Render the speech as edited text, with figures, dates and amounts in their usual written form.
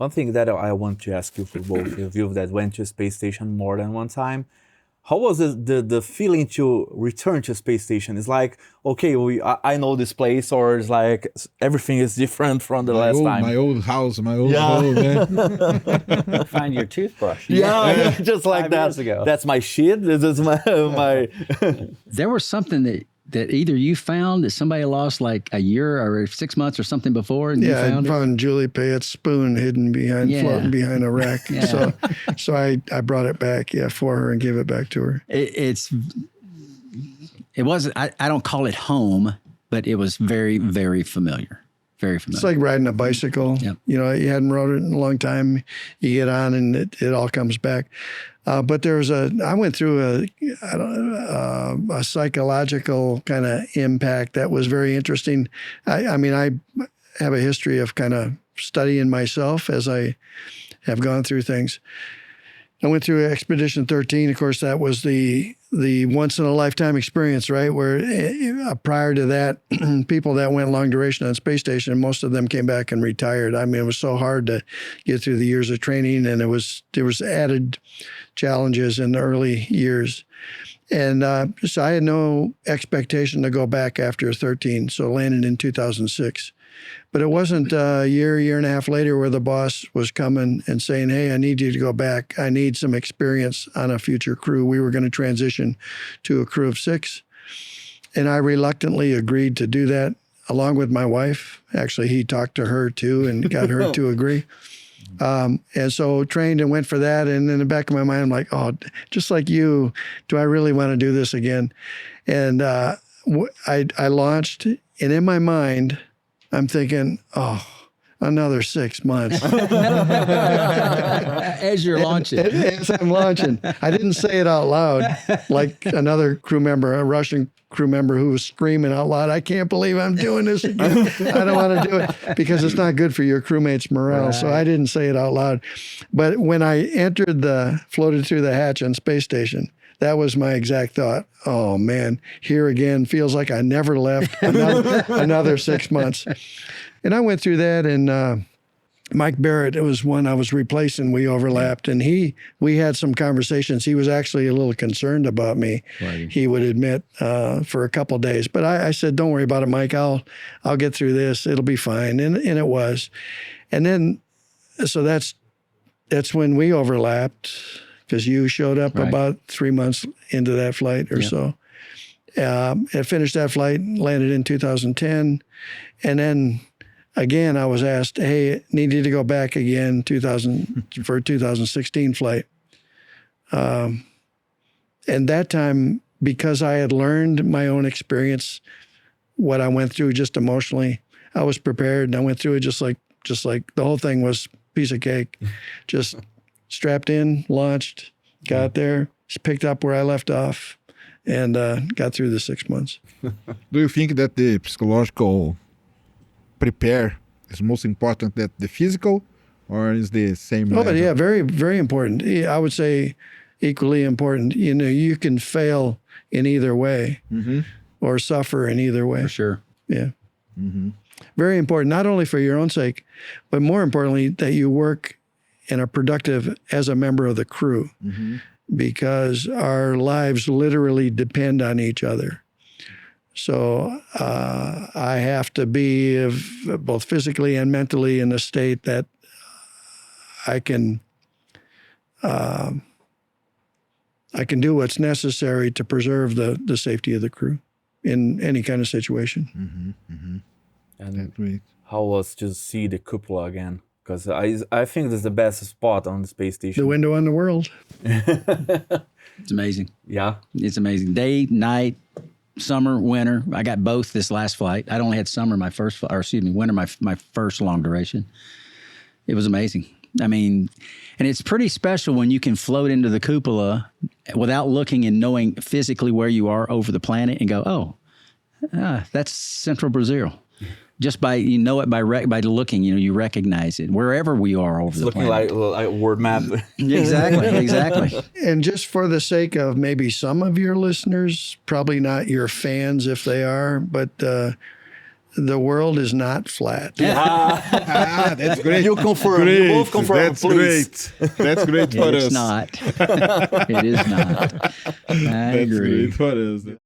One thing that I want to ask you for both of you that went to space station more than one time, how was the feeling to return to space station? It's like, okay, I know this place, or it's like everything is different from the last time. My old house, my old home, man. Find your toothbrush. Yeah, just like 5 that. years ago. That's my shit. This is my. There was something that either you found that somebody lost like a year or 6 months or something before, and you I found it? found Julie Payette's spoon hidden behind, floating behind a rack. Yeah. So I brought it back, for her and gave it back to her. It wasn't. I don't call it home, but it was very, very familiar. Very familiar. It's like riding a bicycle. Yep. You hadn't rode it in a long time. You get on and it all comes back. But I went through a psychological kind of impact that was very interesting. I mean, I have a history of kind of studying myself as I have gone through things. I went through Expedition 13. Of course, that was the once in a lifetime experience, right? Where prior to that, people that went long duration on space station, most of them came back and retired. I mean, it was so hard to get through the years of training, and there was added challenges in the early years. And so I had no expectation to go back after 13, so landed in 2006. But it wasn't a year and a half later where the boss was coming and saying, hey, I need you to go back. I need some experience on a future crew. We were going to transition to a crew of 6. And I reluctantly agreed to do that along with my wife. Actually, he talked to her too and got her to agree. And so trained and went for that. And in the back of my mind, I'm like, oh, just like you, do I really want to do this again? And I launched, and in my mind, I'm thinking, oh, another 6 months. As you're launching. As I'm launching. I didn't say it out loud like another crew member, a Russian crew member who was screaming out loud, I can't believe I'm doing this again. I don't want to do it because it's not good for your crewmates' morale. Right. So I didn't say it out loud. But when I floated through the hatch on space station, that was my exact thought. Oh, man, here again, feels like I never left another 6 months. And I went through that, and Mike Barrett, it was one I was replacing. We overlapped, and we had some conversations. He was actually a little concerned about me, right. He would admit, for a couple of days. But I said, don't worry about it, Mike. I'll get through this. It'll be fine. And it was. And then, so that's when we overlapped, because you showed up right. about 3 months into that flight or so. I finished that flight, landed in 2010. And then again, I was asked, hey, need you to go back again for a 2016 flight. And that time, because I had learned my own experience, what I went through just emotionally, I was prepared, and I went through it just like the whole thing was a piece of cake. Just strapped in, launched, got there, picked up where I left off, and got through the 6 months. Do you think that the psychological prepare is most important than the physical, or is the same? Oh, yeah, very, very important. I would say equally important. You can fail in either way, mm-hmm. or suffer in either way. For sure. Yeah. Mm-hmm. Very important, not only for your own sake, but more importantly, that you work and are productive as a member of the crew, mm-hmm. because our lives literally depend on each other. So I have to be both physically and mentally in a state that I can do what's necessary to preserve the safety of the crew in any kind of situation. Mm-hmm. Mm-hmm. And how was to see the cupola again? Because I think this is the best spot on the space station. The window on the world. It's amazing. Yeah. It's amazing. Day, night, summer, winter. I got both this last flight. I'd only had summer winter my first long duration. It was amazing. I mean, and it's pretty special when you can float into the cupola without looking and knowing physically where you are over the planet and go, that's central Brazil. Just by by looking, you recognize it wherever we are over the planet. Looking like a word map. Exactly. And just for the sake of maybe some of your listeners, probably not your fans if they are, but the world is not flat. That's great. You confirm. Great. You both confirm, That's please. great. That's great for It's us. not. It is not. I That's agree. great for us.